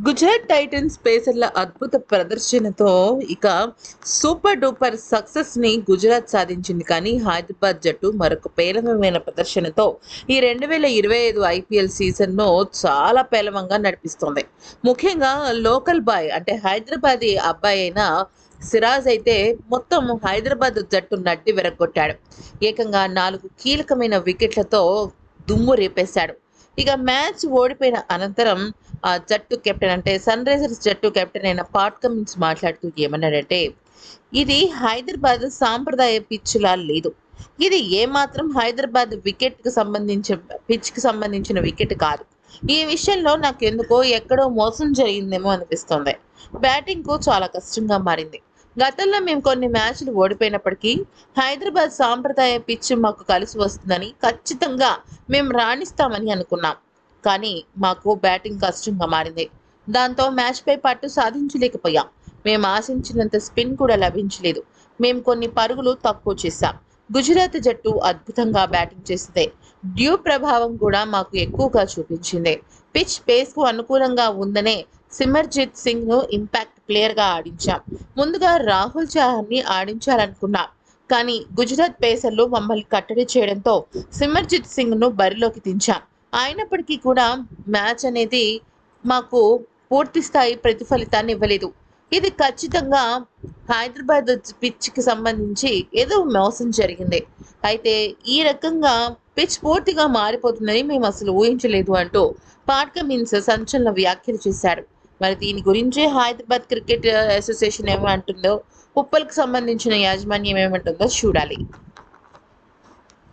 Gujarat Titans పేసర్ల అద్భుత ప్రదర్శనతో ఇక సూపర్ డూపర్ సక్సెస్ని గుజరాత్ సాధించింది. కానీ హైదరాబాద్ జట్టు మరొక పేలవమైన ప్రదర్శనతో ఈ 2025 ఐపీఎల్ సీజన్ను చాలా పేలవంగా నడిపిస్తోంది. ముఖ్యంగా లోకల్ బాయ్ అంటే హైదరాబాదీ అబ్బాయి అయిన సిరాజ్ అయితే మొత్తం హైదరాబాద్ జట్టు నడ్డి విరగొట్టాడు. ఏకంగా 4 కీలకమైన వికెట్లతో దుమ్ము రేపేశాడు. ఇక మ్యాచ్ ఓడిపోయిన అనంతరం ఆ జట్టు కెప్టెన్ అంటే సన్ రైజర్స్ జట్టు కెప్టెన్ అయిన పాట్ కమిన్స్ మాట్లాడుతూ ఏమన్నాడంటే, ఇది హైదరాబాద్ సాంప్రదాయ పిచ్లా లేదు. ఇది ఏమాత్రం హైదరాబాద్ పిచ్కి సంబంధించిన వికెట్ కాదు. ఈ విషయంలో నాకెందుకో ఎక్కడో మోసం జరిగిందేమో అనిపిస్తోంది. బ్యాటింగ్కు చాలా కష్టంగా మారింది. గతంలో మేము కొన్ని మ్యాచ్లు ఓడిపోయినప్పటికీ హైదరాబాద్ సాంప్రదాయ పిచ్ మాకు కలిసి వస్తుందని ఖచ్చితంగా మేము రాణిస్తామని అనుకున్నాం. కానీ మాకు బ్యాటింగ్ కష్టంగా మారింది. దాంతో మ్యాచ్‌పై పట్టు సాధించలేకపోయాం. మేము ఆశించినంత స్పిన్ కూడా లభించలేదు. మేము కొన్ని పరుగులు తక్కువ చేశాం. గుజరాత్ జట్టు అద్భుతంగా బ్యాటింగ్ చేసింది. డ్యూ ప్రభావం కూడా మాకు ఎక్కువగా చూపించింది. పిచ్ పేస్‌కు అనుకూలంగా ఉందనే సిమర్జిత్ సింగ్‌ను ఇంపాక్ట్ ప్లేయర్‌గా ఆడించాం. ముందుగా రాహుల్ చహార్‌ని ఆడించాలనుకున్నాం. కానీ గుజరాత్ పేసర్లు మమ్మల్ని కట్టడి చేయడంతో సిమర్జిత్ సింగ్‌ను బరిలోకి దించాం. అయినప్పటికీ కూడా మ్యాచ్ అనేది మాకు పూర్తి స్థాయి ప్రతిఫలితాన్ని ఇవ్వలేదు. ఇది ఖచ్చితంగా హైదరాబాద్ పిచ్‌కి సంబంధించి ఏదో మోసం జరిగింది. అయితే ఈ రకంగా పిచ్ పూర్తిగా మారిపోతుందని మేము అసలు ఊహించలేదు అంటూ పాట్ కమిన్స్ సంచలన వ్యాఖ్యలు చేశాడు. మరి దీని గురించి హైదరాబాద్ క్రికెట్ అసోసియేషన్ ఏమంటుందో, ఉప్పల్‌కి సంబంధించిన యాజమాన్యం ఏమంటుందో చూడాలి.